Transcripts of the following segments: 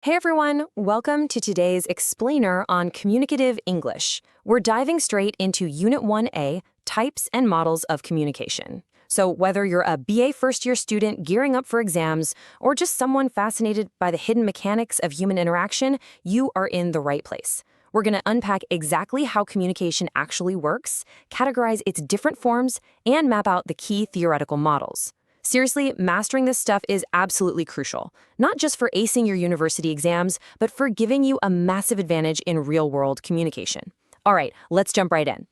Hey everyone, welcome to today's explainer on Communicative English. We're diving straight into Unit 1A, Types and Models of Communication. So whether you're a BA first-year student gearing up for exams, or just someone fascinated by the hidden mechanics of human interaction, you are in the right place. We're going to unpack exactly how communication actually works, categorize its different forms, and map out the key theoretical models. Seriously, mastering this stuff is absolutely crucial, not just for acing your university exams, but for giving you a massive advantage in real-world communication. All right, let's jump right in.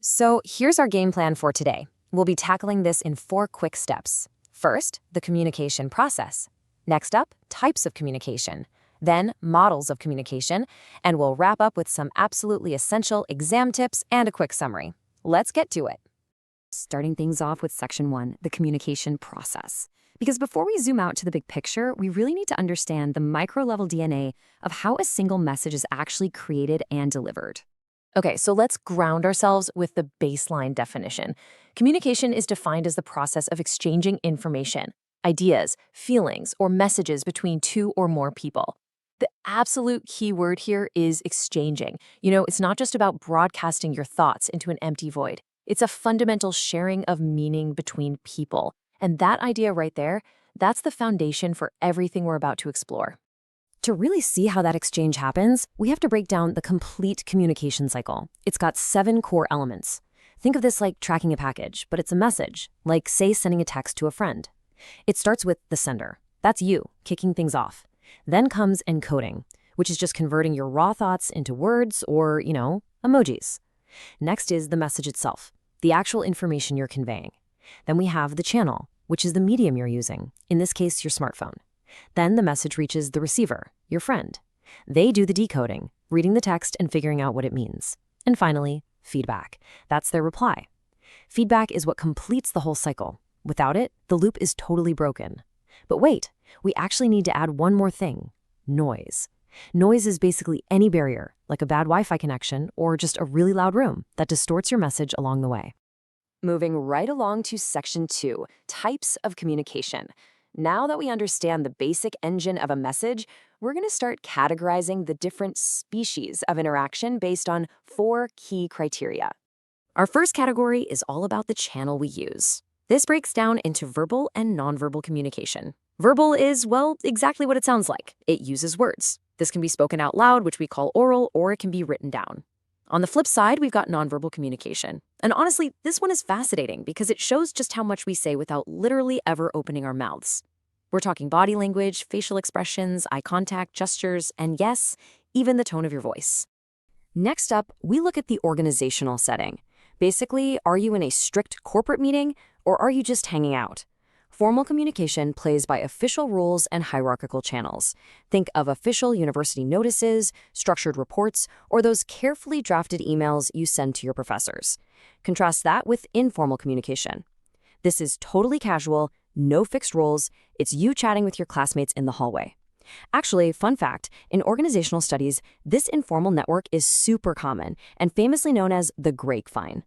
So here's our game plan for today. We'll be tackling this in 4 quick steps. First, the communication process. Next up, types of communication. Then, models of communication. And we'll wrap up with some absolutely essential exam tips and a quick summary. Let's get to it. Starting things off with Section 1, the communication process. Because before we zoom out to the big picture, we really need to understand the micro-level DNA of how a single message is actually created and delivered. Okay, so let's ground ourselves with the baseline definition. Communication is defined as the process of exchanging information, ideas, feelings, or messages between 2 or more people. The absolute key word here is exchanging. It's not just about broadcasting your thoughts into an empty void. It's a fundamental sharing of meaning between people. And that idea right there, that's the foundation for everything we're about to explore. To really see how that exchange happens, we have to break down the complete communication cycle. It's got 7 core elements. Think of this like tracking a package, but it's a message, like, say, sending a text to a friend. It starts with the sender. That's you, kicking things off. Then comes encoding, which is just converting your raw thoughts into words or, emojis. Next is the message itself, the actual information you're conveying. Then we have the channel, which is the medium you're using, in this case, your smartphone. Then the message reaches the receiver, your friend. They do the decoding, reading the text and figuring out what it means. And finally, feedback. That's their reply. Feedback is what completes the whole cycle. Without it, the loop is totally broken. But wait, we actually need to add one more thing: noise. Noise is basically any barrier, like a bad Wi-Fi connection or just a really loud room, that distorts your message along the way. Moving right along to Section 2, Types of Communication. Now that we understand the basic engine of a message, we're going to start categorizing the different species of interaction based on 4 key criteria. Our first category is all about the channel we use. This breaks down into verbal and nonverbal communication. Verbal is, well, exactly what it sounds like. It uses words. This can be spoken out loud, which we call oral, or it can be written down. On the flip side, we've got nonverbal communication. And honestly, this one is fascinating because it shows just how much we say without literally ever opening our mouths. We're talking body language, facial expressions, eye contact, gestures, and yes, even the tone of your voice. Next up, we look at the organizational setting. Basically, are you in a strict corporate meeting, or are you just hanging out? Formal communication plays by official rules and hierarchical channels. Think of official university notices, structured reports, or those carefully drafted emails you send to your professors. Contrast that with informal communication. This is totally casual, no fixed roles. It's you chatting with your classmates in the hallway. Actually, fun fact, in organizational studies, this informal network is super common and famously known as the Grapevine.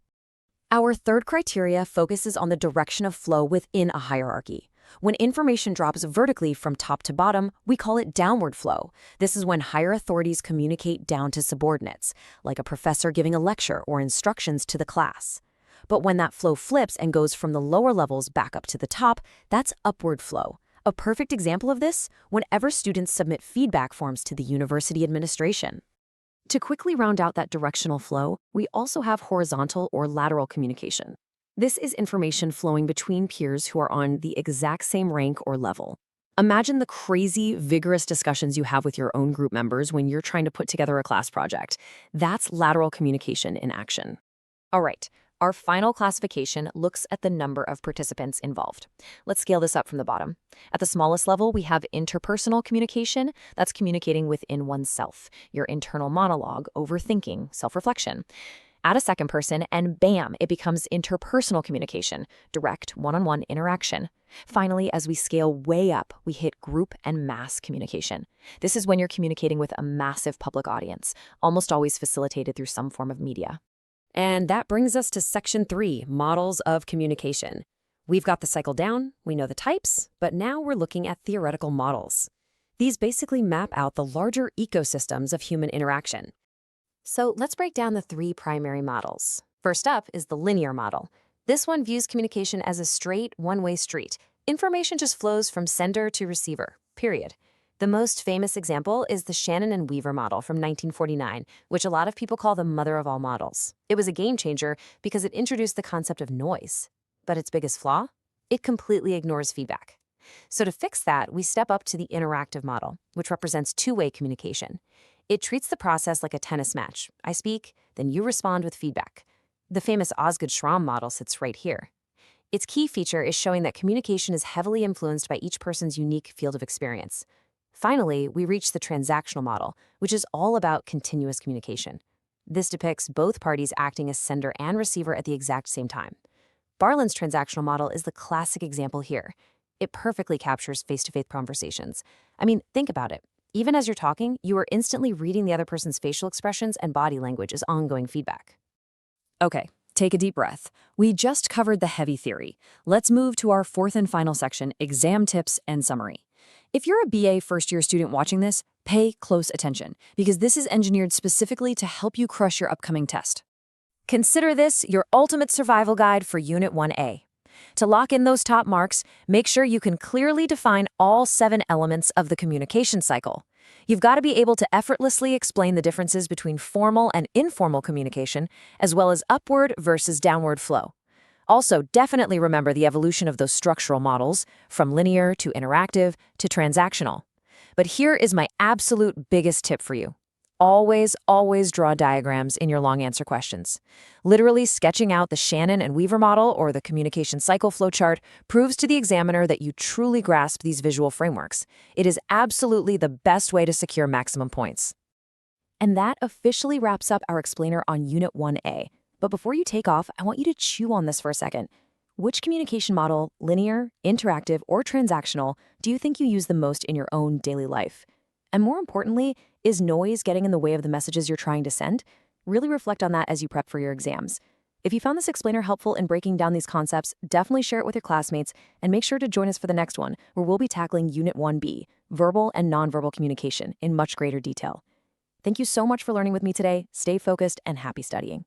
Our third criteria focuses on the direction of flow within a hierarchy. When information drops vertically from top to bottom, we call it downward flow. This is when higher authorities communicate down to subordinates, like a professor giving a lecture or instructions to the class. But when that flow flips and goes from the lower levels back up to the top, that's upward flow. A perfect example of this, whenever students submit feedback forms to the university administration. To quickly round out that directional flow, we also have horizontal or lateral communication. This is information flowing between peers who are on the exact same rank or level. Imagine the crazy, vigorous discussions you have with your own group members when you're trying to put together a class project. That's lateral communication in action. All right, our final classification looks at the number of participants involved. Let's scale this up from the bottom. At the smallest level, we have interpersonal communication. That's communicating within oneself, your internal monologue, overthinking, self-reflection. Add a second person, and bam, it becomes interpersonal communication, direct, one-on-one interaction. Finally, as we scale way up, we hit group and mass communication. This is when you're communicating with a massive public audience, almost always facilitated through some form of media. And that brings us to Section 3, Models of Communication. We've got the cycle down, we know the types, but now we're looking at theoretical models. These basically map out the larger ecosystems of human interaction. So let's break down the three primary models. First up is the linear model. This one views communication as a straight, one-way street. Information just flows from sender to receiver, period. The most famous example is the Shannon and Weaver model from 1949, which a lot of people call the mother of all models. It was a game changer because it introduced the concept of noise. But its biggest flaw? It completely ignores feedback. So to fix that, we step up to the interactive model, which represents two-way communication. It treats the process like a tennis match. I speak, then you respond with feedback. The famous Osgood-Schramm model sits right here. Its key feature is showing that communication is heavily influenced by each person's unique field of experience. Finally, we reach the transactional model, which is all about continuous communication. This depicts both parties acting as sender and receiver at the exact same time. Barlin's transactional model is the classic example here. It perfectly captures face-to-face conversations. I mean, think about it. Even as you're talking, you are instantly reading the other person's facial expressions and body language as ongoing feedback. Okay, take a deep breath. We just covered the heavy theory. Let's move to our fourth and final section, exam tips and summary. If you're a BA first-year student watching this, pay close attention, because this is engineered specifically to help you crush your upcoming test. Consider this your ultimate survival guide for Unit 1A. To lock in those top marks, make sure you can clearly define all 7 elements of the communication cycle. You've got to be able to effortlessly explain the differences between formal and informal communication, as well as upward versus downward flow. Also, definitely remember the evolution of those structural models, from linear to interactive to transactional. But here is my absolute biggest tip for you. Always draw diagrams in your long answer questions. Literally sketching out the Shannon and Weaver model or the communication cycle flowchart proves to the examiner that you truly grasp these visual frameworks. It is absolutely the best way to secure maximum points. And that officially wraps up our explainer on Unit 1A. But before you take off, I want you to chew on this for a second. Which communication model, linear, interactive, or transactional, do you think you use the most in your own daily life? And more importantly, is noise getting in the way of the messages you're trying to send? Really reflect on that as you prep for your exams. If you found this explainer helpful in breaking down these concepts, definitely share it with your classmates and make sure to join us for the next one, where we'll be tackling Unit 1B, verbal and nonverbal communication, in much greater detail. Thank you so much for learning with me today. Stay focused and happy studying.